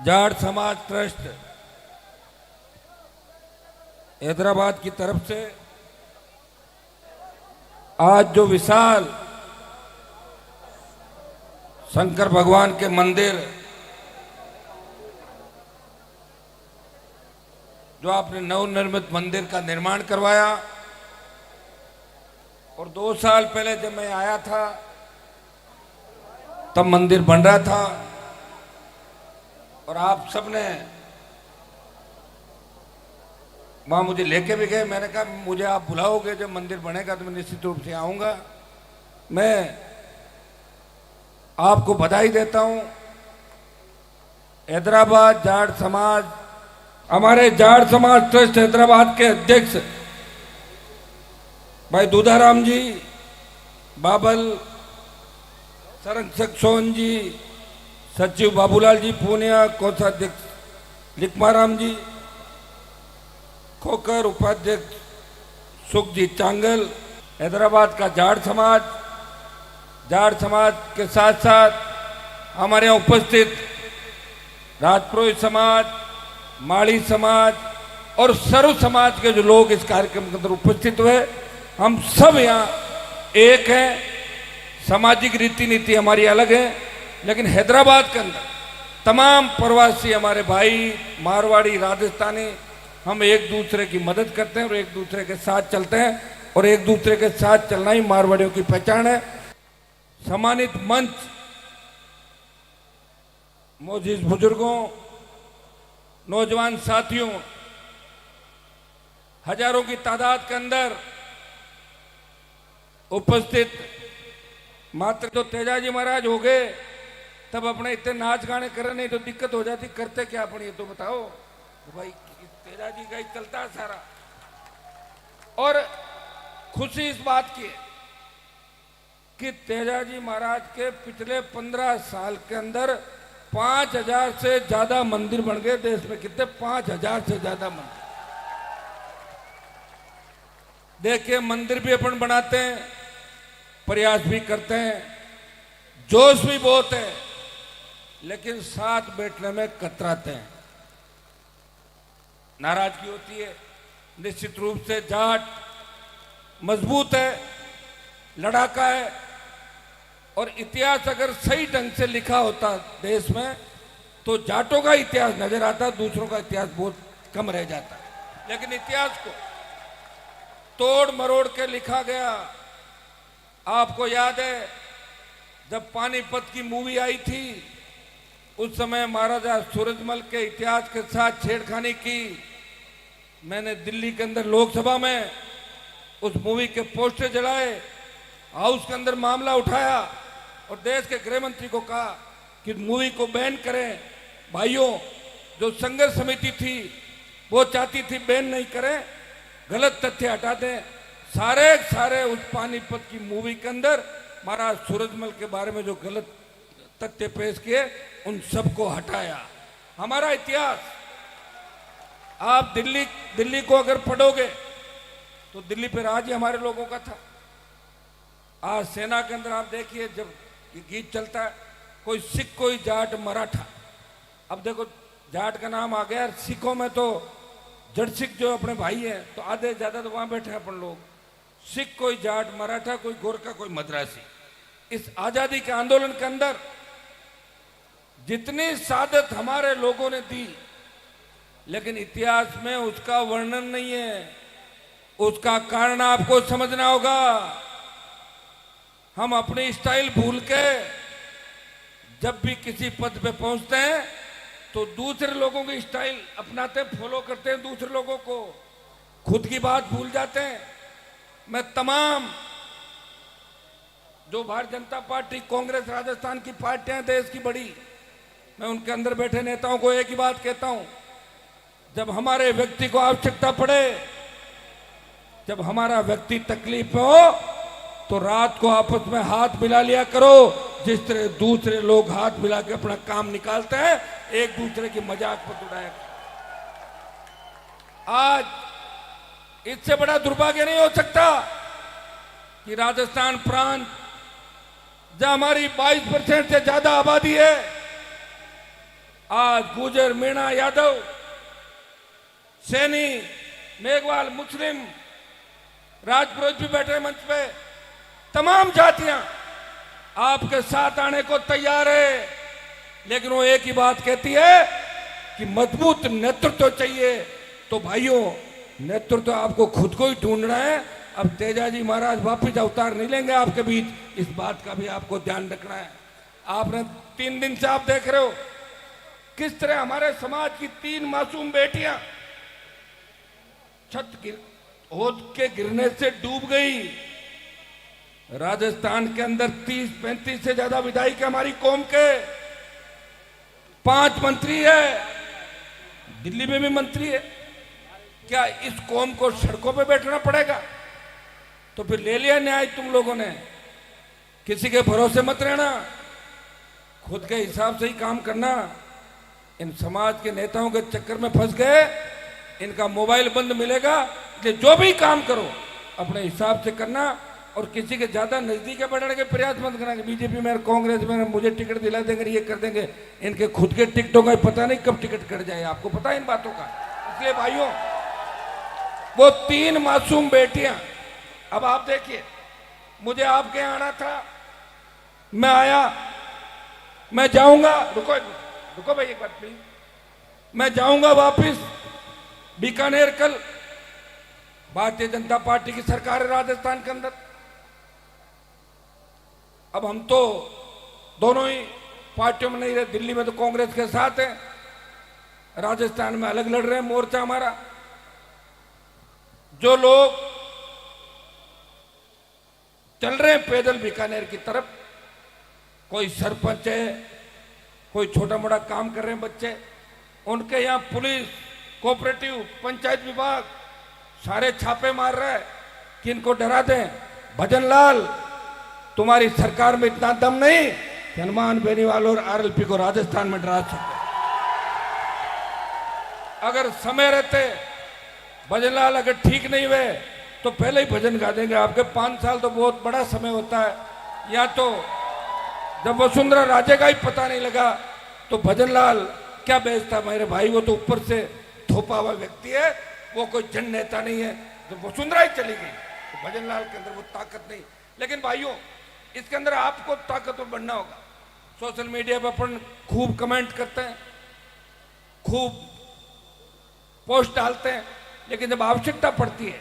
जाट समाज ट्रस्ट हैदराबाद की तरफ से आज जो विशाल शंकर भगवान के मंदिर जो आपने नवनिर्मित मंदिर का निर्माण करवाया, और 2 साल पहले जब मैं आया था तब मंदिर बन रहा था, और आप सबने वहां मुझे लेके भी गए। मैंने कहा मुझे आप बुलाओगे, जब मंदिर बनेगा तो मैं निश्चित रूप से आऊंगा। मैं आपको बधाई देता हूं। हैदराबाद जाट समाज, हमारे जाट समाज ट्रस्ट हैदराबाद के अध्यक्ष भाई दूधाराम जी, बाबल, संरक्षक सोहन जी, सचिव बाबूलाल जी पूनिया, कोषाध्यक्ष लिखमाराम जी, खोकर उपाध्यक्ष सुखजीत चांगल, हैदराबाद का जाट समाज के साथ साथ हमारे यहाँ उपस्थित राजपुरोहित समाज, माड़ी समाज और सर्व समाज के जो लोग इस कार्यक्रम के अंदर उपस्थित हुए, हम सब यहाँ एक हैं। सामाजिक रीति नीति हमारी अलग है, लेकिन हैदराबाद के अंदर तमाम प्रवासी हमारे भाई, मारवाड़ी, राजस्थानी, हम एक दूसरे की मदद करते हैं और एक दूसरे के साथ चलते हैं, और एक दूसरे के साथ चलना ही मारवाड़ियों की पहचान है। सम्मानित मंच, मोजिज बुजुर्गों, नौजवान साथियों, हजारों की तादाद के अंदर उपस्थित, मात्र जो तेजाजी महाराज हो गए तब अपने इतने नाच गाने कर, नहीं तो दिक्कत हो जाती। करते क्या अपने, ये तो बताओ भाई। तेजाजी का ही चलता है सारा। और खुशी इस बात की है कि तेजाजी महाराज के पिछले 15 साल के अंदर 5000 से ज्यादा मंदिर बन गए देश में। कितने? 5000 से ज्यादा मंदिर। देखिए, मंदिर भी अपन बनाते हैं, प्रयास भी करते हैं, जोश भी बहुत है, लेकिन साथ बैठने में कतराते हैं, नाराजगी होती है। निश्चित रूप से जाट मजबूत है, लड़ाका है, और इतिहास अगर सही ढंग से लिखा होता देश में तो जाटों का इतिहास नजर आता, दूसरों का इतिहास बहुत कम रह जाता। लेकिन इतिहास को तोड़ मरोड़ के लिखा गया। आपको याद है जब पानीपत की मूवी आई थी, उस समय महाराजा सूरजमल के इतिहास के साथ छेड़खानी की। मैंने दिल्ली के अंदर लोकसभा में उस मूवी के पोस्टर जलाए, हाउस के अंदर मामला उठाया और देश के गृह मंत्री को कहा कि मूवी को बैन करें। भाइयों, जो संघर्ष समिति थी वो चाहती थी बैन नहीं करें, गलत तथ्य हटा दें। सारे उस पानीपत की मूवी के अंदर महाराज सूरजमल के बारे में जो गलत तथ्य पेश किए, उन सबको हटाया। हमारा इतिहास आप दिल्ली को अगर पढ़ोगे तो दिल्ली पे राज ही हमारे लोगों का था। आज सेना के अंदर आप देखिए, जब ये गीत चलता है, कोई सिख, कोई जाट, मराठा। अब देखो जाट का नाम आ गया, सिखों में तो जड़ सिख जो अपने भाई हैं, तो आधे ज्यादा तो वहां बैठे हैं अपन लोग। सिख, कोई जाट, मराठा, कोई गोरखा, कोई मद्रासी। इस आजादी के आंदोलन के अंदर जितनी सादत हमारे लोगों ने दी, लेकिन इतिहास में उसका वर्णन नहीं है। उसका कारण आपको समझना होगा। हम अपनी स्टाइल भूल के जब भी किसी पद पे पहुंचते हैं तो दूसरे लोगों की स्टाइल अपनाते हैं, फॉलो करते हैं दूसरे लोगों को, खुद की बात भूल जाते हैं। मैं तमाम जो भारतीय जनता पार्टी, कांग्रेस, राजस्थान की पार्टियां देश की बड़ी, मैं उनके अंदर बैठे नेताओं को एक ही बात कहता हूं, जब हमारे व्यक्ति को आवश्यकता पड़े, जब हमारा व्यक्ति तकलीफ में हो, तो रात को आपस में हाथ मिला लिया करो, जिस तरह दूसरे लोग हाथ मिला के अपना काम निकालते हैं, एक दूसरे की मजाक मत उड़ाया। आज इससे बड़ा दुर्भाग्य नहीं हो सकता कि राजस्थान प्रांत, जहां हमारी 22% से ज्यादा आबादी है, आज गुजर, मीणा, यादव, सैनी, मेघवाल, मुस्लिम, राजपुरोहित भी बैठे मंच पे, तमाम जातियां आपके साथ आने को तैयार है। लेकिन वो एक ही बात कहती है कि मजबूत नेतृत्व चाहिए। तो भाइयों, नेतृत्व आपको खुद को ही ढूंढना है। अब तेजाजी महाराज वापिस अवतार नहीं लेंगे आपके बीच, इस बात का भी आपको ध्यान रखना है। आपने 3 दिन से आप देख रहे हो किस तरह हमारे समाज की 3 मासूम बेटियां छत होद के गिरने से डूब गई। राजस्थान के अंदर 30-35 से ज्यादा विधायक हमारी कौम के, 5 मंत्री है, दिल्ली में भी मंत्री है। क्या इस कौम को सड़कों पे बैठना पड़ेगा? तो फिर ले लिया न्याय तुम लोगों ने। किसी के भरोसे मत रहना, खुद के हिसाब से ही काम करना। इन समाज के नेताओं के चक्कर में फंस गए, इनका मोबाइल बंद मिलेगा। इसलिए जो भी काम करो अपने हिसाब से करना और किसी के ज्यादा नजदीक बढ़ने के प्रयास मत करना कि बीजेपी में, कांग्रेस में मुझे टिकट दिला देंगे, ये कर देंगे। इनके खुद के टिकटों का पता नहीं कब टिकट कट जाए, आपको पता है इन बातों का। इसलिए भाइयों, वो 3 मासूम बेटियां, अब आप देखिए, मुझे आपके यहाँ आना था, मैं आया, मैं जाऊंगा, रुको भाई एक बात प्लीज, मैं जाऊंगा वापिस बीकानेर। कल भारतीय जनता पार्टी की सरकार है राजस्थान के अंदर। अब हम तो दोनों ही पार्टियों में नहीं रहे, दिल्ली में तो कांग्रेस के साथ है, राजस्थान में अलग लड़ रहे हैं मोर्चा हमारा। जो लोग चल रहे हैं पैदल बीकानेर की तरफ, कोई सरपंच है, कोई छोटा मोटा काम कर रहे हैं बच्चे, उनके यहाँ पुलिस, कोऑपरेटिव, पंचायत विभाग सारे छापे मार रहे हैं कि इनको डरा दें। भजन लाल, तुम्हारी सरकार में इतना दम नहीं कि हनुमान बेनीवाल और आरएलपी को राजस्थान में डरा सकते। अगर समय रहते भजन लाल अगर ठीक नहीं हुए तो पहले ही भजन गा देंगे आपके। 5 साल तो बहुत बड़ा समय होता है। या तो जब वसुंधरा राजे का ही पता नहीं लगा तो भजन लाल क्या बेचता मेरे भाई, वो तो ऊपर से थोपा हुआ व्यक्ति है, वो कोई जन नेता नहीं है। तो वसुंधरा ही चली गई तो भजन लाल के अंदर वो ताकत नहीं। लेकिन भाइयों, इसके अंदर आपको ताकतवर बनना होगा। सोशल मीडिया पर अपन खूब कमेंट करते हैं, खूब पोस्ट डालते हैं, लेकिन जब आवश्यकता पड़ती है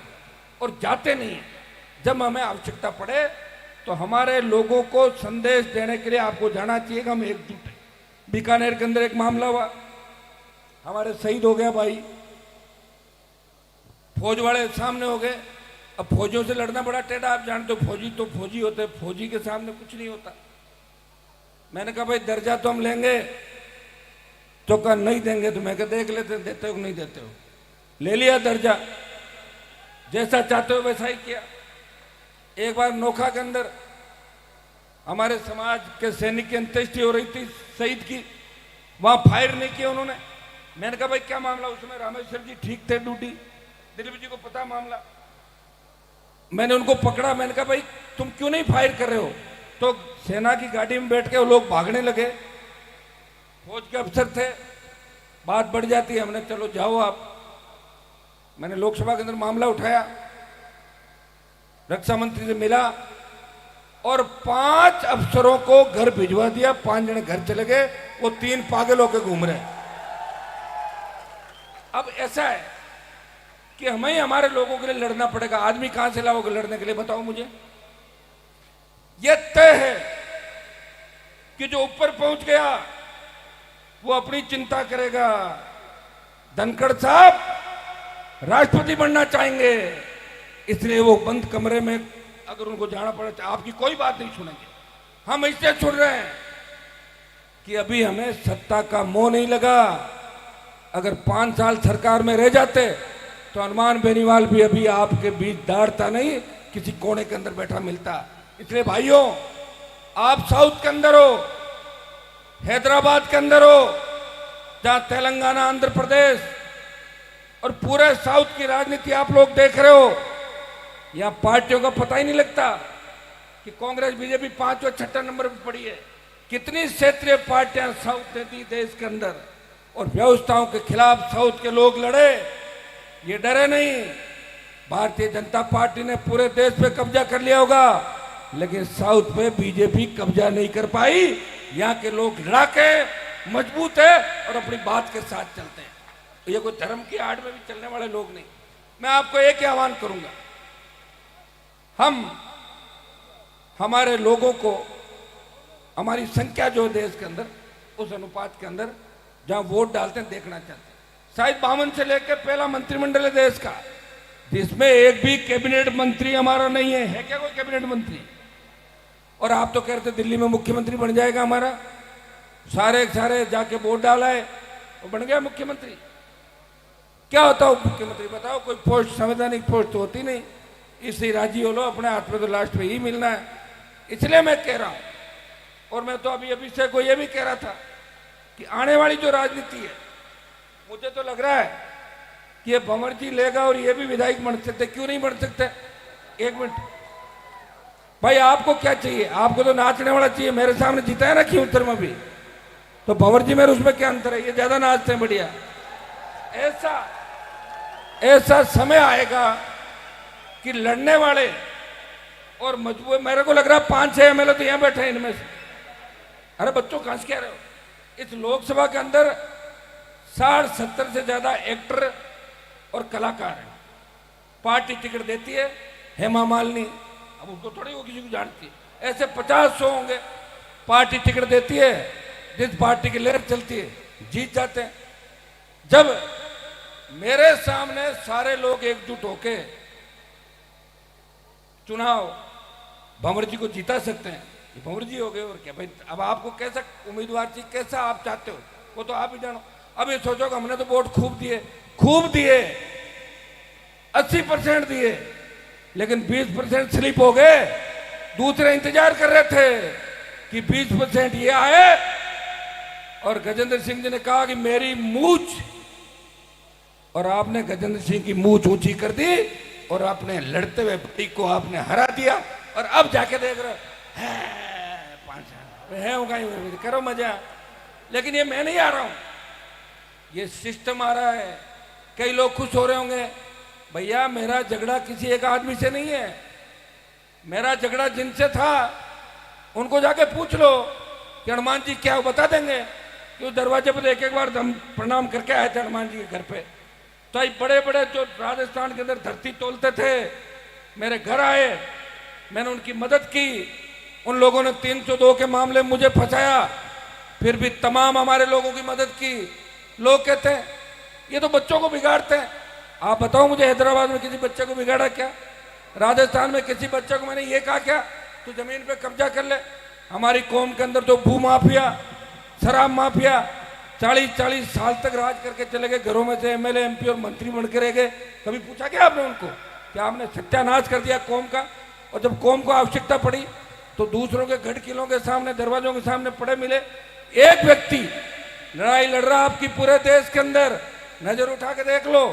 और जाते नहीं है, जब हमें आवश्यकता पड़े तो हमारे लोगों को संदेश देने के लिए आपको जाना चाहिए कि हम एकजुट हैं। बीकानेर के अंदर एक मामला हुआ, हमारे शहीद हो गया भाई, फौज वाले सामने हो गए। अब फौजियों से लड़ना बड़ा टेढ़ा, आप जानते हो, फौजी तो फौजी होते, फौजी के सामने कुछ नहीं होता। मैंने कहा भाई दर्जा तो हम लेंगे, तो कहा नहीं देंगे। तो मैं कहा देख लेते देते हो नहीं देते हो। ले लिया दर्जा, जैसा चाहते हो वैसा ही किया। एक बार नोखा के अंदर हमारे समाज के सैनिक की अंत्येष्टि हो रही थी शहीद की, वहां फायर नहीं किया उन्होंने। मैंने कहा भाई क्या मामला? उसमें रामेश्वर जी ठीक थे ड्यूटी, दिलीप जी को पता मामला। मैंने उनको पकड़ा, मैंने कहा भाई तुम क्यों नहीं फायर कर रहे हो? तो सेना की गाड़ी में बैठ के वो लोग भागने लगे, फौज के अफसर थे, बात बढ़ जाती है। हमने चलो जाओ आप। मैंने लोकसभा के अंदर मामला उठाया, रक्षा मंत्री से मिला और 5 अफसरों को घर भिजवा दिया। 5 जने घर चले गए, वो 3 पागल होकर घूम रहे। अब ऐसा है कि हमें हमारे लोगों के लिए लड़ना पड़ेगा। आदमी कहां से लाओगे लड़ने के लिए, बताओ मुझे? यह तय है कि जो ऊपर पहुंच गया वो अपनी चिंता करेगा। धनखड़ साहब राष्ट्रपति बनना चाहेंगे, इसलिए वो बंद कमरे में अगर उनको जाना पड़े तो आपकी कोई बात नहीं सुनेंगे। हम इससे सुन रहे हैं कि अभी हमें सत्ता का मोह नहीं लगा। अगर 5 साल सरकार में रह जाते तो हनुमान बेनीवाल भी अभी आपके बीच दाढ़ता नहीं, किसी कोने के अंदर बैठा मिलता। इसलिए भाइयों, आप साउथ के अंदर हो, हैदराबाद के अंदर हो, जहां तेलंगाना, आंध्र प्रदेश और पूरे साउथ की राजनीति आप लोग देख रहे हो। यहां पार्टियों का पता ही नहीं लगता कि कांग्रेस बीजेपी 5 और 6 नंबर पर पड़ी है। कितनी क्षेत्रीय पार्टियां साउथ ने दी देश के अंदर। और व्यवस्थाओं के खिलाफ साउथ के लोग लड़े, ये डरे नहीं। भारतीय जनता पार्टी ने पूरे देश पे कब्जा कर लिया होगा, लेकिन साउथ पे बीजेपी कब्जा नहीं कर पाई। यहाँ के लोग लड़ाके मजबूत है और अपनी बात के साथ चलते हैं। ये कोई धर्म की आड़ में भी चलने वाले लोग नहीं। मैं आपको एक ही आह्वान करूंगा, हम हमारे लोगों को, हमारी संख्या जो है देश के अंदर, उस अनुपात के अंदर जहां वोट डालते हैं देखना चाहते हैं। शायद 52 से लेकर पहला मंत्रिमंडल है देश का, जिसमें एक भी कैबिनेट मंत्री हमारा नहीं है क्या कोई कैबिनेट मंत्री? और आप तो कह रहे थे दिल्ली में मुख्यमंत्री बन जाएगा हमारा, सारे सारे जाके वोट डाला है और बन गया मुख्यमंत्री। क्या होता हो मुख्यमंत्री बताओ? कोई पोस्ट, संवैधानिक पोस्ट तो होती नहीं, इससे राजी हो लो, अपने हाथ में तो लास्ट में ही मिलना है। इसलिए मैं कह रहा हूं, और मैं तो अभी से को ये भी कह रहा था कि आने वाली जो राजनीति है, मुझे तो लग रहा है कि ये भंवर जी लेगा और ये भी विधायक बन सकते। क्यों नहीं बन सकते? एक मिनट भाई, आपको क्या चाहिए? आपको तो नाचने वाला चाहिए। मेरे सामने जीता है ना क्यों उत्तर में भी, तो भंवर जी मेरे उसमें क्या अंतर है? ये ज्यादा नाचते हैं, बढ़िया। ऐसा समय आएगा कि लड़ने वाले और मजबूत, मेरे को लग रहा है 5-6 एमएलए तो यहां बैठे हैं इनमें से। अरे बच्चों कहां से कह रहे हो? इस लोकसभा के अंदर 60-70 से ज्यादा एक्टर और कलाकार हैं। पार्टी टिकट देती है, हेमा मालिनी, अब उनको थोड़ी वो किसी को जानती है, ऐसे 50-100 होंगे। पार्टी टिकट देती है, जिस पार्टी की लहर चलती है जीत जाते हैं। जब मेरे सामने सारे लोग एकजुट होके चुनाव भंवर जी को जीता सकते हैं, ये भंवर जी हो गए। और क्या भाई, अब आपको कैसा उम्मीदवार चाहिए, कैसा आप चाहते हो वो तो आप ही जानो। अब ये सोचो कि हमने तो वोट खूब दिए 80% दिए, लेकिन 20% स्लिप हो गए। दूसरे इंतजार कर रहे थे कि 20% ये आए, और गजेंद्र सिंह जी ने कहा कि मेरी मूछ, और आपने गजेंद्र सिंह की मूछ ऊंची कर दी और अपने लड़ते हुए भाई को आपने हरा दिया। और अब जाके देख रहे है करो मजा। लेकिन ये मैं नहीं आ रहा हूं, ये सिस्टम आ रहा है। कई लोग खुश हो रहे होंगे, भैया मेरा झगड़ा किसी एक आदमी से नहीं है, मेरा झगड़ा जिनसे था उनको जाके पूछ लो कि हनुमान जी क्या बता देंगे कि उस दरवाजे पर एक बार हम प्रणाम करके आए थे हनुमान जी के घर पे। तो बड़े बड़े जो राजस्थान के अंदर धरती तोलते थे मेरे घर आए, मैंने उनकी मदद की। उन लोगों ने 302 के मामले में मुझे फंसाया, फिर भी तमाम हमारे लोगों की मदद की। लोग कहते हैं ये तो बच्चों को बिगाड़ते हैं। आप बताओ मुझे, हैदराबाद में किसी बच्चे को बिगाड़ा क्या? राजस्थान में किसी बच्चे को मैंने ये कहा क्या तू जमीन पे कब्जा कर ले? हमारी कौम के अंदर तो भू माफिया, शराब माफिया 40-40 साल तक राज करके चले गए, घरों में से एमएलए, एमपी और मंत्री बन के रह गए। कभी पूछा क्या आपने उनको कि आपने सत्यानाश कर दिया कौम का? और जब कौम को आवश्यकता पड़ी तो दूसरों के गढ़ किलों के सामने, दरवाजों के सामने पड़े मिले। एक व्यक्ति लड़ाई लड़ रहा आपकी पूरे देश के अंदर, नजर उठा के देख लो,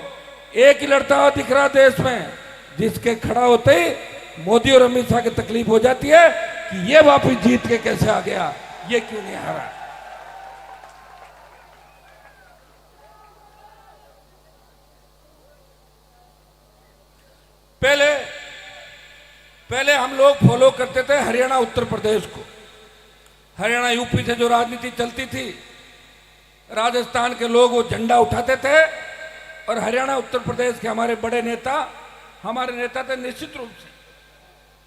एक ही लड़ता हुआ दिख रहा देश में, जिसके खड़ा होते ही मोदी और अमित शाह की तकलीफ हो जाती है कि ये वापिस जीत के कैसे आ गया, ये क्यों नहीं हारा। पहले हम लोग फॉलो करते थे हरियाणा उत्तर प्रदेश को। हरियाणा यूपी से जो राजनीति चलती थी, राजस्थान के लोग वो झंडा उठाते थे, और हरियाणा उत्तर प्रदेश के हमारे बड़े नेता, हमारे नेता थे निश्चित रूप से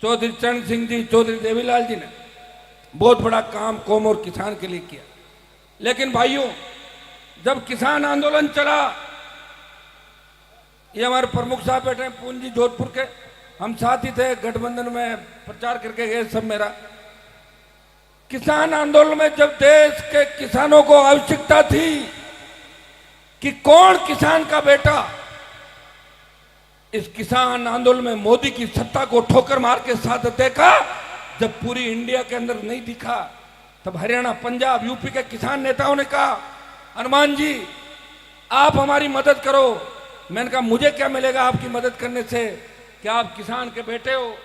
चौधरी चरण सिंह जी, चौधरी देवीलाल जी ने बहुत बड़ा काम कौम और किसान के लिए किया। लेकिन भाइयों, जब किसान आंदोलन चला, ये हमारे प्रमुख साहब बैठे हैं पूंजी जोधपुर के, हम साथ ही थे, गठबंधन में प्रचार करके गए सब। मेरा किसान आंदोलन में जब देश के किसानों को आवश्यकता थी कि कौन किसान का बेटा इस किसान आंदोलन में मोदी की सत्ता को ठोकर मार के साथ देखा, जब पूरी इंडिया के अंदर नहीं दिखा, तब हरियाणा, पंजाब, यूपी के किसान नेताओं ने कहा हनुमान जी आप हमारी मदद करो। मैंने कहा मुझे क्या मिलेगा आपकी मदद करने से, कि आप किसान के बेटे हो,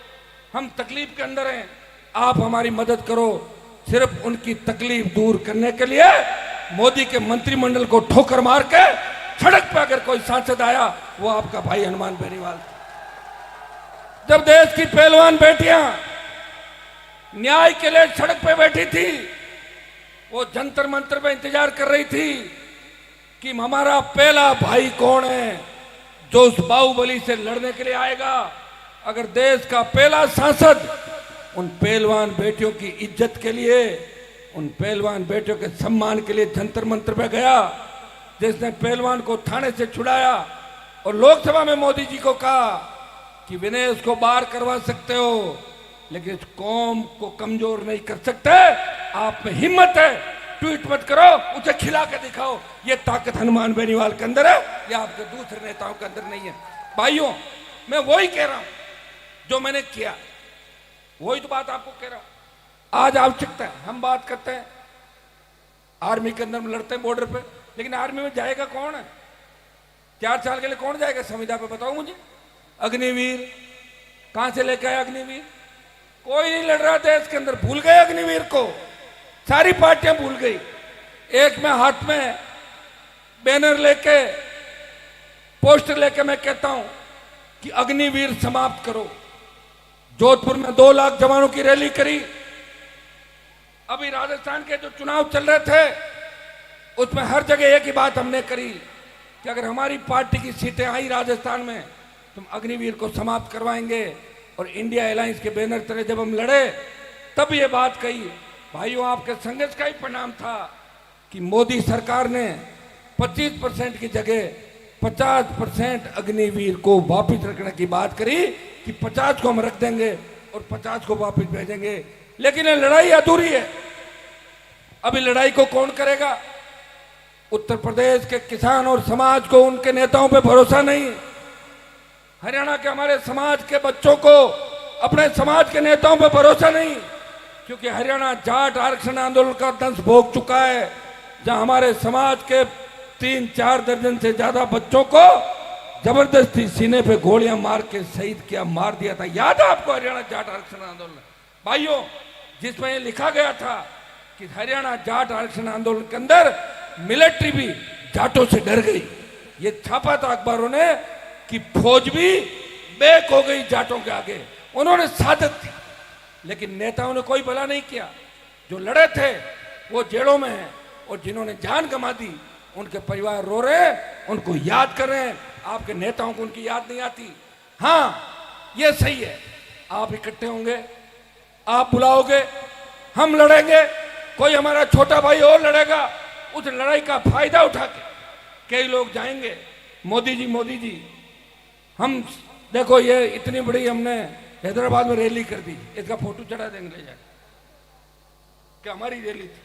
हम तकलीफ के अंदर हैं, आप हमारी मदद करो। सिर्फ उनकी तकलीफ दूर करने के लिए मोदी के मंत्रिमंडल को ठोकर मार के सड़क पे अगर कोई सांसद आया वो आपका भाई हनुमान बेनीवाल था। जब देश की पहलवान बेटियां न्याय के लिए सड़क पे बैठी थी, वो जंतर मंतर पे इंतजार कर रही थी कि हमारा पहला भाई कौन है जो उस बाहुबली से लड़ने के लिए आएगा। अगर देश का पहला सांसद उन पहलवान बेटियों की इज्जत के लिए, उन पहलवान बेटियों के सम्मान के लिए जंतर मंतर पे गया, जिसने पहलवान को थाने से छुड़ाया और लोकसभा में मोदी जी को कहा कि विनय उसको बाहर करवा सकते हो लेकिन इस कौम को कमजोर नहीं कर सकते, आप में हिम्मत है, ट्वीट मत करो, उसे खिला के दिखाओ। ये ताकत हनुमान बेनीवाल के अंदर है, ये आपके दूसरे नेताओं के अंदर नहीं है। भाइयों, मैं वही कह रहा हूं जो मैंने किया, वही तो बात आपको कह रहा हूं। आज आवश्यकता है, हम बात करते हैं आर्मी के अंदर लड़ते हैं बॉर्डर पे, लेकिन आर्मी में जाएगा कौन है? 4 साल के लिए कौन जाएगा संविदा पे, बताओ मुझे। अग्निवीर कहां से लेके आए? अग्निवीर कोई नहीं लड़ रहा देश के अंदर, भूल गए अग्निवीर को, सारी पार्टियां भूल गई। एक में हाथ में बैनर लेके, पोस्टर लेके मैं कहता हूं कि अग्निवीर समाप्त करो। जोधपुर में 2 लाख जवानों की रैली करी। अभी राजस्थान के जो चुनाव चल रहे थे उसमें हर जगह एक ही बात हमने करी कि अगर हमारी पार्टी की सीटें आई राजस्थान में तो हम अग्निवीर को समाप्त करवाएंगे। और इंडिया अलायंस के बैनर तले जब हम लड़े तब ये बात कही। भाइयों, आपके संघर्ष का ही परिणाम था कि मोदी सरकार ने 25% की जगह 50% अग्निवीर को वापिस रखने की बात करी कि 50 को हम रख देंगे और 50 को वापस भेजेंगे। लेकिन ये लड़ाई अधूरी है। अभी लड़ाई को कौन करेगा? उत्तर प्रदेश के किसान और समाज को उनके नेताओं पे भरोसा नहीं। हरियाणा के हमारे समाज के बच्चों को अपने समाज के नेताओं पे भरोसा नहीं, क्योंकि हरियाणा जाट आरक्षण आंदोलन का दंश भोग चुका है, जहां हमारे समाज के 3-4 दर्जन से ज्यादा बच्चों को जबरदस्ती सीने पे गोलियां मार के शहीद किया, मार दिया था। याद है आपको हरियाणा जाट आरक्षण आंदोलन? भाइयों, जिसमें ये लिखा गया था कि हरियाणा जाट आरक्षण आंदोलन के अंदर मिलिट्री भी जाटों से डर गई। ये छापा था अखबारों ने कि फौज भी बैक हो गई जाटों के आगे। उन्होंने सादत दी, लेकिन नेताओं ने कोई भला नहीं किया। जो लड़े थे वो जेलों में हैं और जिन्होंने जान गंवा दी उनके परिवार रो रहे हैं, उनको याद कर रहे हैं। आपके नेताओं को उनकी याद नहीं आती। हाँ, ये सही है, आप इकट्ठे होंगे, आप बुलाओगे, हम लड़ेंगे, कोई हमारा छोटा भाई और लड़ेगा, उस लड़ाई का फायदा उठा के कई लोग जाएंगे, मोदी जी हम देखो ये इतनी बड़ी हमने हैदराबाद में रैली कर दी, इसका फोटो चढ़ा देंगे ले जाके कि हमारी रैली थी,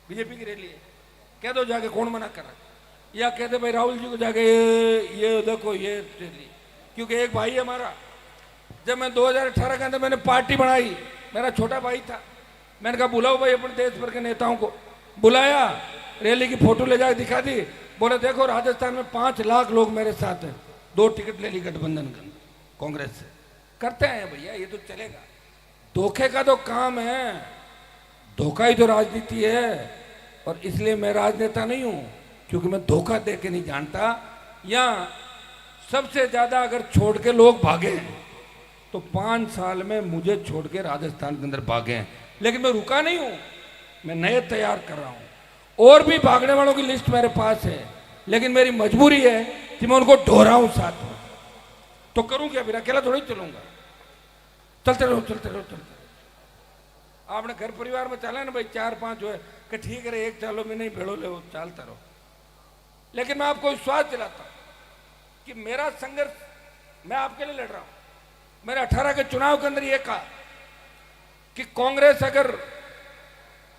बीजेपी की रैली है। कह दो जाके, कौन मना कर रहा है? या कहते भाई राहुल जी को जाके ये देखो ये रैली। क्योंकि एक भाई हमारा, जब मैं 2018 के अंदर मैंने पार्टी बनाई, मेरा छोटा भाई था, मैंने कहा बुलाओ भाई अपने देश भर के नेताओं को। बुलाया, रैली की फोटो ले जाके दिखा दी, बोले देखो राजस्थान में 5 लाख लोग मेरे साथ हैं, 2 टिकट ले ली गठबंधन कांग्रेस से। करते हैं भैया, ये तो चलेगा। धोखे का तो काम है, धोखा ही तो राजनीति है। और इसलिए मैं राजनेता नहीं हूं, क्योंकि मैं धोखा दे के नहीं जानता। या सबसे ज्यादा अगर छोड़ के लोग भागे हैं तो 5 साल में मुझे छोड़ के राजस्थान के अंदर भागे हैं। लेकिन मैं रुका नहीं हूं, मैं नए तैयार कर रहा हूं। और भी भागने वालों की लिस्ट मेरे पास है, लेकिन मेरी मजबूरी है कि मैं उनको ढोराऊं साथ में। तो करूं क्या, फिर अकेला थोड़ी चलूंगा। चलते रहो चलते रहो चलते रहो। आपने घर परिवार में चला ना भाई, 4-5 जो है कि ठीक है 1 चालो में नहीं भेड़ो ले, चलता रहो। लेकिन मैं आपको विश्वास दिलाता हूं कि मेरा संघर्ष मैं आपके लिए लड़ रहा हूं। मैंने 18 के चुनाव के अंदर यह कहा कि कांग्रेस अगर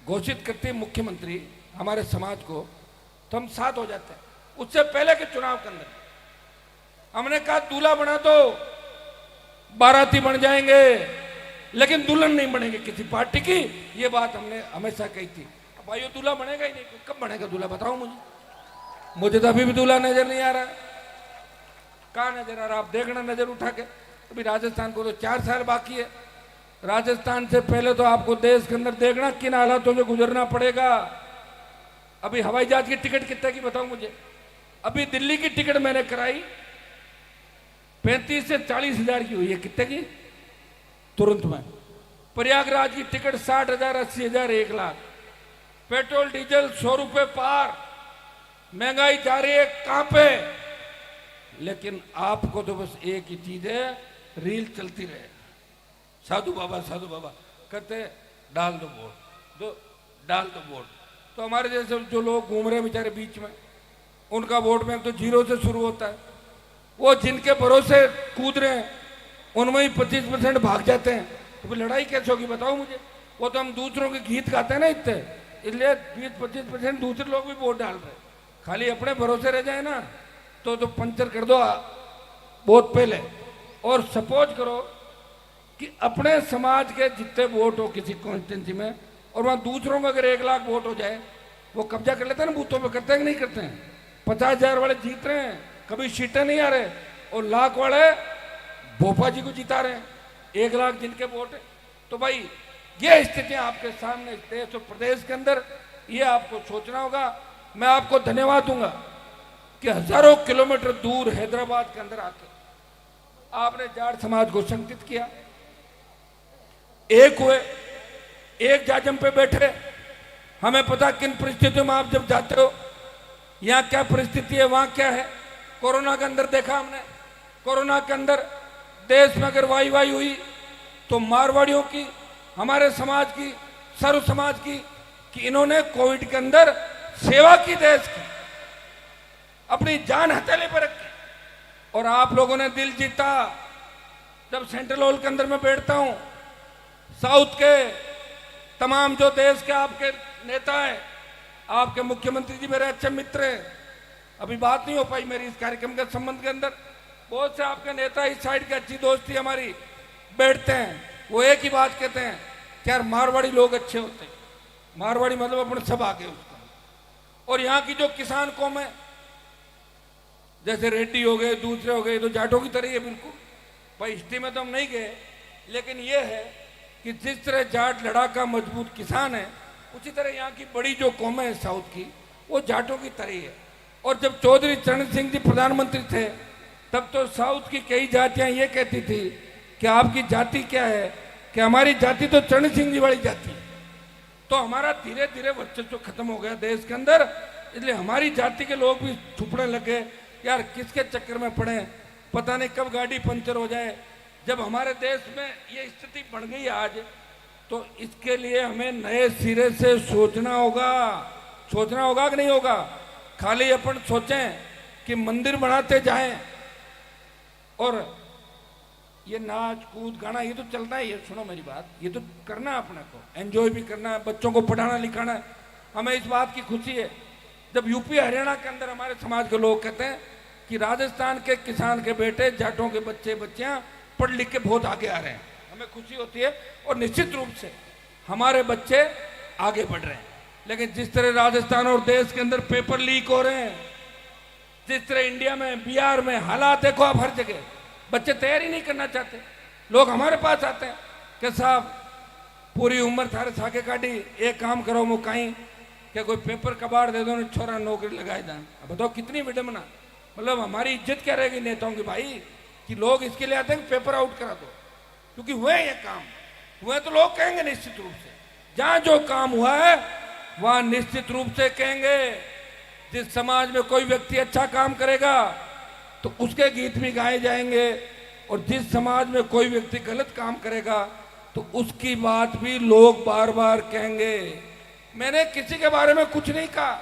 घोषित करती है मुख्यमंत्री हमारे समाज को तो हम साथ हो जाते हैं। उससे पहले के चुनाव के अंदर हमने कहा दूल्हा बना दो, बाराती बन जाएंगे, लेकिन दुल्हन नहीं बनेंगे किसी पार्टी की। ये बात हमने हमेशा कही थी। अब भाई दूल्हा बनेगा ही नहीं, कब बनेगा दूल्हा बताओ मुझे तो अभी भी दूल्हा नजर नहीं आ रहा। कहाँ नजर आ रहा? आप देखना नजर उठा के। अभी राजस्थान को तो 4 साल बाकी है। राजस्थान से पहले तो आपको देश के अंदर देखना किन हालातों से गुजरना पड़ेगा। अभी हवाई जहाज की टिकट कितने की बताओ मुझे? अभी दिल्ली की टिकट मैंने कराई 35 से 40 हजार की हुई है, कितने की? तुरंत में। प्रयागराज की टिकट 60,000, 80,000, 1 लाख। पेट्रोल डीजल 100 रुपए पार, महंगाई जा रही है कहां पे? लेकिन आपको तो बस एक ही चीज है, रील चलती रहे, साधु बाबा कहते डाल दो वोट, दो डाल दो वोट। तो हमारे जैसे जो लोग घूम रहे हैं बेचारे बीच में, उनका वोट बैंक तो 0 से शुरू होता है। वो जिनके भरोसे कूद रहे हैं उनमें ही 25% भाग जाते हैं, तो फिर लड़ाई कैसे होगी बताओ मुझे? वो तो हम दूसरों के गीत गाते हैं ना इतने, इसलिए 20-25% दूसरे लोग भी वोट डाल रहे हैं। खाली अपने भरोसे रह जाए ना तो पंचर कर दो बहुत पहले। और सपोज करो कि अपने समाज के जितने वोट हो किसी कॉन्स्टिट्यूंसी में, और वहां दूसरों का अगर 1 लाख वोट हो जाए, वो कब्जा कर लेते हैं ना बूथों पे, करते हैं कि नहीं करते हैं? 50,000 वाले जीत रहे हैं, कभी सीटें नहीं आ रहे, और लाख वाले भोपा जी को जिता रहे हैं, 1 लाख जिनके वोट है। तो भाई ये स्थितियां आपके सामने देश और प्रदेश के अंदर, ये आपको सोचना होगा। मैं आपको धन्यवाद दूंगा कि हजारों किलोमीटर दूर हैदराबाद के अंदर आके आपने जाट समाज को संगठित किया, एक हुए, एक जाजम पे बैठे। हमें पता किन परिस्थितियों में आप जब जाते हो, यहाँ क्या परिस्थिति है, वहां क्या है। कोरोना के अंदर देखा हमने, कोरोना के अंदर देश में अगर वाई वाई हुई तो मारवाड़ियों की, हमारे समाज की, सर्व समाज की, कि इन्होंने कोविड के अंदर सेवा की, देश की अपनी जान हथेली पर रखी, और आप लोगों ने दिल जीता। जब सेंट्रल हॉल के अंदर मैं बैठता हूं, साउथ के तमाम जो देश के आपके नेता हैं, आपके मुख्यमंत्री जी मेरे अच्छे मित्र हैं, अभी बात नहीं हो पाई मेरी इस कार्यक्रम के संबंध के अंदर, बहुत से आपके नेता इस साइड की अच्छी दोस्ती हमारी बैठते हैं, वो एक ही बात कहते हैं कि यार मारवाड़ी लोग अच्छे होते हैं, मारवाड़ी मतलब अपने सब आगे उसका। और यहाँ की जो किसान कौम है, जैसे रेड्डी हो गए, दूसरे हो गए, तो जाटों की तरह ही है बिल्कुल। भाई हिस्ट्री में तो हम नहीं गए, लेकिन ये है कि जिस तरह जाट लड़ाका मजबूत किसान है, उसी तरह यहाँ की बड़ी जो कौम है साउथ की, वो जाटों की तरह ही है। और जब चौधरी चरण सिंह जी प्रधानमंत्री थे, तब तो साउथ की कई जातियां ये कहती थी कि आपकी जाति क्या है, कि हमारी जाति तो चरण सिंह जी वाली जाति है। तो हमारा धीरे धीरे वर्चस्व खत्म हो गया देश के अंदर, इसलिए हमारी जाति के लोग भी छुपने लगे, यार किसके चक्कर में पड़े, पता नहीं कब गाड़ी पंचर हो जाए। जब हमारे देश में ये स्थिति बन गई आज, तो इसके लिए हमें नए सिरे से सोचना होगा। सोचना होगा कि नहीं होगा? खाली अपन सोचें कि मंदिर बनाते जाएं और ये नाच कूद गाना ये तो चलना ही है, सुनो मेरी बात, ये तो करना है, अपने को एंजॉय भी करना है, बच्चों को पढ़ाना लिखाना है। हमें इस बात की खुशी है जब यूपी हरियाणा के अंदर हमारे समाज के लोग कहते हैं कि राजस्थान के किसान के बेटे, जाटों के बच्चे बच्चियां पढ़ लिख के बहुत आगे आ रहे हैं, हमें खुशी होती है। और निश्चित रूप से हमारे बच्चे आगे बढ़ रहे हैं, लेकिन जिस तरह राजस्थान और देश के अंदर पेपर लीक हो रहे हैं, जिस तरह इंडिया में, बिहार में हालात देखो आप, हर जगह बच्चे तैयारी नहीं करना चाहते। लोग हमारे पास आते हैं कि साहब पूरी उम्र थारे साके काटी, एक काम करो मुकाई क्या कोई पेपर कबाड़ दे दो, छोरा नौकरी लगाए जाए। अब बताओ कितनी विडम्बना, मतलब हमारी इज्जत क्या रहेगी नेताओं की भाई, कि लोग इसके लिए आते हैं कि पेपर आउट करा दो, क्योंकि हुए ये काम हुए तो लोग कहेंगे निश्चित रूप से, जहां जो काम हुआ है वहां निश्चित रूप से कहेंगे। जिस समाज में कोई व्यक्ति अच्छा काम करेगा तो उसके गीत भी गाए जाएंगे, और जिस समाज में कोई व्यक्ति गलत काम करेगा तो उसकी बात भी लोग बार बार कहेंगे। मैंने किसी के बारे में कुछ नहीं कहा,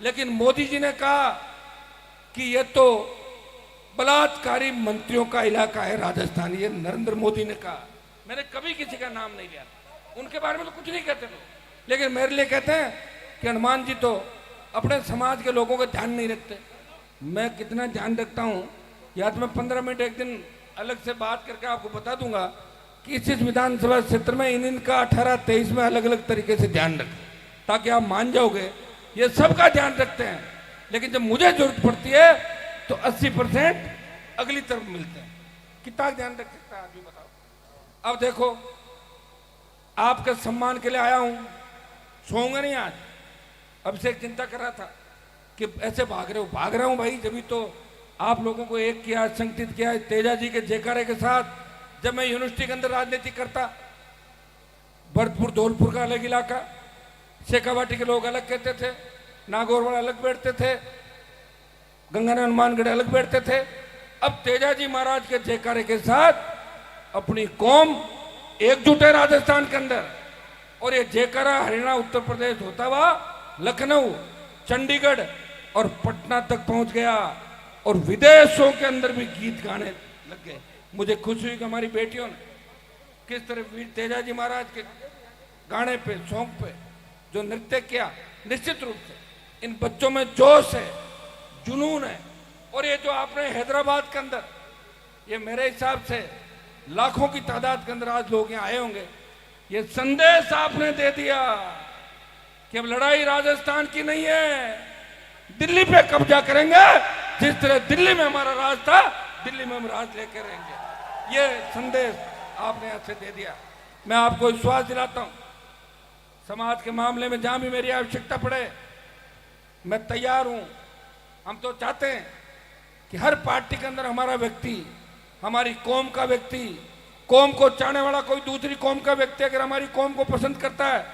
लेकिन मोदी जी ने कहा कि ये तो बलात्कारी मंत्रियों का इलाका है राजस्थान, ये नरेंद्र मोदी ने कहा। मैंने कभी किसी का नाम नहीं लिया, उनके बारे में तो कुछ नहीं कहते लोग, लेकिन मेरे लिए कहते हैं कि हनुमान जी तो अपने समाज के लोगों का ध्यान नहीं रखते। मैं कितना ध्यान रखता हूँ, या तो मैं 15 मिनट एक दिन अलग से बात करके आपको बता दूंगा कि इस विधानसभा क्षेत्र में इनका 18-23 में अलग अलग तरीके से ध्यान रखें, ताकि आप मान जाओगे ये सबका ध्यान रखते हैं, लेकिन जब मुझे जरूरत पड़ती है तो 80% अगली तरफ मिलते हैं। कितना ध्यान रख सकता है आदमी बताओ। अब देखो, आपके सम्मान के लिए आया हूं, सोऊंगा नहीं आज, अभिषेक चिंता कर रहा था कि ऐसे भाग रहे हो। भाग रहा हूं भाई, जब तो आप लोगों को एक किया, संगठित किया तेजा जी के जयकारे के साथ। जब मैं यूनिवर्सिटी के अंदर राजनीति करता, भरतपुर धौलपुर का अलग इलाका, शेखावाटी के लोग अलग कहते थे, नागौरवाड़ा अलग बैठते थे, गंगाना हनुमानगढ़ अलग बैठते थे। अब तेजा जी महाराज के जयकारे के साथ अपनी कौम एकजुट है राजस्थान के अंदर, और ये जयकारा हरियाणा, उत्तर प्रदेश होता हुआ लखनऊ, चंडीगढ़ और पटना तक पहुंच गया, और विदेशों के अंदर भी गीत गाने लग गए। मुझे खुशी हुई कि हमारी बेटियों ने किस तरह वीर तेजा जी महाराज के गाने पे, सॉन्ग पे जो नृत्य किया। निश्चित रूप से इन बच्चों में जोश है, जुनून है। और ये जो आपने हैदराबाद के अंदर, ये मेरे हिसाब से लाखों की तादाद के अंदर आज लोग यहाँ आए होंगे, ये संदेश आपने दे दिया कि अब लड़ाई राजस्थान की नहीं है, दिल्ली पे कब्जा करेंगे। जिस तरह दिल्ली में हमारा राज था, दिल्ली में हम राज लेकर रहेंगे। ये संदेश आपने यहां से दे दिया। मैं आपको विश्वास दिलाता हूं, समाज के मामले में जहां भी मेरी आवश्यकता पड़े मैं तैयार हूं। हम तो चाहते हैं कि हर पार्टी के अंदर हमारा व्यक्ति, हमारी कौम का व्यक्ति, कौम को चाहने वाला कोई दूसरी कौम का व्यक्ति अगर हमारी कौम को पसंद करता है,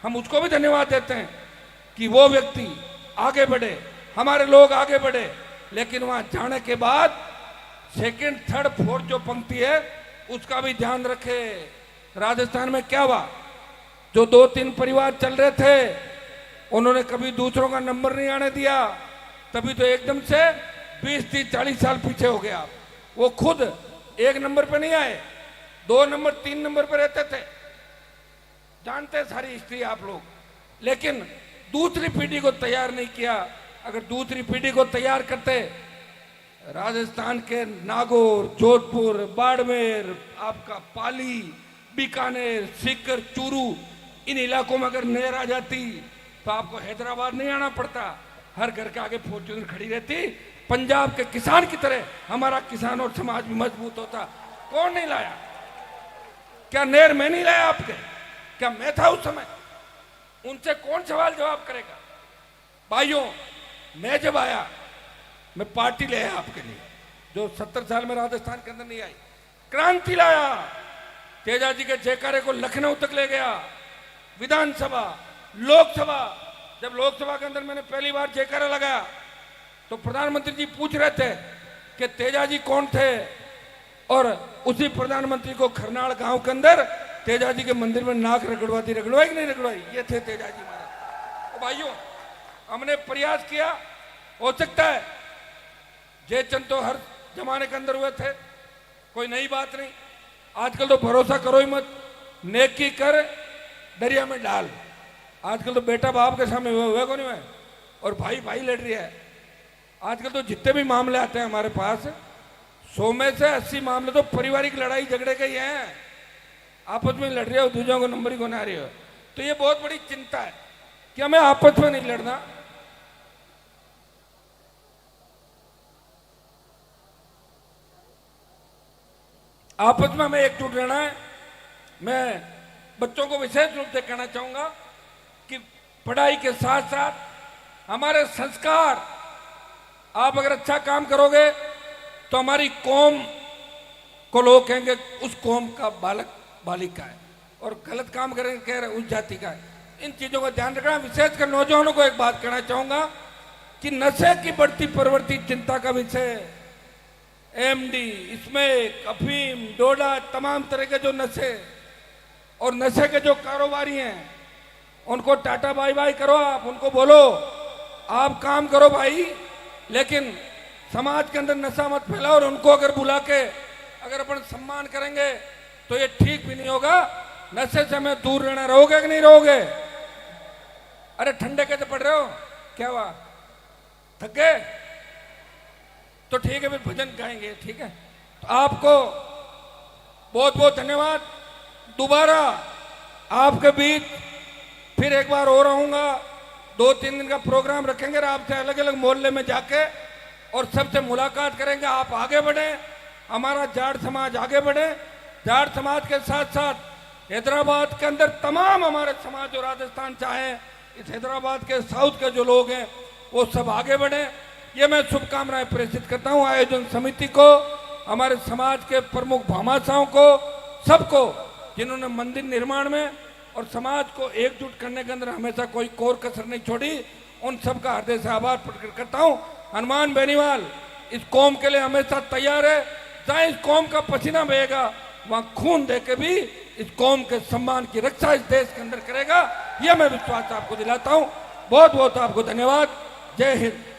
हम उसको भी धन्यवाद देते हैं कि वो व्यक्ति आगे बढ़े, हमारे लोग आगे बढ़े। लेकिन वहां जाने के बाद सेकंड, थर्ड, फोर्थ जो पंक्ति है उसका भी ध्यान रखे। राजस्थान में क्या हुआ, जो 2-3 परिवार चल रहे थे, उन्होंने कभी दूसरों का नंबर नहीं आने दिया, तभी तो एकदम से 20-30-40 साल पीछे हो गया। वो खुद 1 नंबर पे नहीं आए, 2 नंबर 3 नंबर पे रहते थे। जानते हैं सारी हिस्ट्री आप लोग। लेकिन दूसरी पीढ़ी को तैयार नहीं किया। अगर दूसरी पीढ़ी को तैयार करते, राजस्थान के नागौर, जोधपुर, बाड़मेर, आपका पाली, बीकानेर, सीकर, चूरू, इन इलाकों में अगर नहर आ जाती तो आपको हैदराबाद नहीं आना पड़ता, हर घर के आगे फॉर्च्यूनर खड़ी रहती। पंजाब के किसान की तरह हमारा किसान और समाज भी मजबूत होता। कौन नहीं लाया? क्या नहर मैं नहीं लाया आपके? क्या मैं था उस समय? उनसे कौन सवाल जवाब करेगा? भाइयों, मैं जब आया, मैं पार्टी ले आया आपके लिए, जो 70 साल में राजस्थान के अंदर नहीं आई। क्रांति लाया, तेजा जी के जयकारे को लखनऊ तक ले गया, विधानसभा, लोकसभा। जब लोकसभा के अंदर मैंने पहली बार जयकारा लगाया तो प्रधानमंत्री जी पूछ रहे थे कि तेजा जी कौन थे, और उसी प्रधानमंत्री को खरनाल गांव के अंदर तेजा जी के मंदिर में नाक रगड़वाई कि नहीं रगड़वाई? ये थे तेजा जी महाराज। तो भाइयों, हमने प्रयास किया। हो सकता है जयचंद तो हर जमाने के अंदर हुए थे, कोई नई बात नहीं। आजकल तो भरोसा करो ही मत, नेकी कर दरिया में डाल। आजकल तो बेटा बाप के सामने हुए को नहीं हुए, और भाई भाई लड़ रही है। आजकल तो जितने भी मामले आते हैं हमारे पास, 100 में से 80 मामले तो पारिवारिक लड़ाई झगड़े के ही हैं। आपस में लड़ रहे हो, दूसरों को नंबर ही को ना रही हो। तो ये बहुत बड़ी चिंता है कि हमें आपस में नहीं लड़ना। आपस में हमें एकजुट रहना है। मैं बच्चों को विशेष रूप से कहना चाहूंगा कि पढ़ाई के साथ साथ हमारे संस्कार, आप अगर अच्छा काम करोगे तो हमारी कौम को लोग कहेंगे उस कौम का बालक बालिका है, और गलत काम करेंगे कह रहे उस जाति का है। इन चीजों का ध्यान रखना। विशेषकर नौजवानों को एक बात कहना चाहूंगा कि नशे की बढ़ती प्रवृत्ति चिंता का विषय है। एमडी, स्मैक, अफीम, डोडा, तमाम तरह के जो नशे और नशे के जो कारोबारी हैं, उनको टाटा बाय बाय करो। आप उनको बोलो आप काम करो भाई, लेकिन समाज के अंदर नशा मत फैलाओ। और उनको अगर बुला के अगर अपन सम्मान करेंगे तो ये ठीक भी नहीं होगा। नशे से हमें दूर रहना। रहोगे कि नहीं रहोगे? अरे ठंडे कैसे पड़ रहे हो? क्या हुआ, थक गए? तो ठीक है, फिर भजन गाएंगे, ठीक है। तो आपको बहुत बहुत धन्यवाद। दोबारा आपके बीच फिर एक बार और रहूंगा। 2-3 दिन का प्रोग्राम रखेंगे और आपसे अलग अलग मोहल्ले में जाके और सबसे मुलाकात करेंगे। आप आगे बढ़े, हमारा जाट समाज आगे बढ़े। जाट समाज के साथ साथ हैदराबाद के अंदर तमाम हमारे समाज जो राजस्थान चाहे इस हैदराबाद के साउथ के जो लोग हैं वो सब आगे बढ़े, ये मैं शुभकामनाएं प्रेषित करता हूं आयोजन समिति को, हमारे समाज के प्रमुख भामाशाहों को, सबको जिन्होंने मंदिर निर्माण में और समाज को एकजुट करने के अंदर हमेशा कोई कोर कसर नहीं छोड़ी, उन सबका हृदय से आभार प्रकट करता हूं। हनुमान बेनीवाल इस कौम के लिए हमेशा तैयार है, जहां इस कौम का पसीना बहेगा वहां खून दे के भी इस कौम के सम्मान की रक्षा इस देश के अंदर करेगा, यह मैं विश्वास आपको दिलाता हूं। बहुत बहुत आपको धन्यवाद। जय हिंद।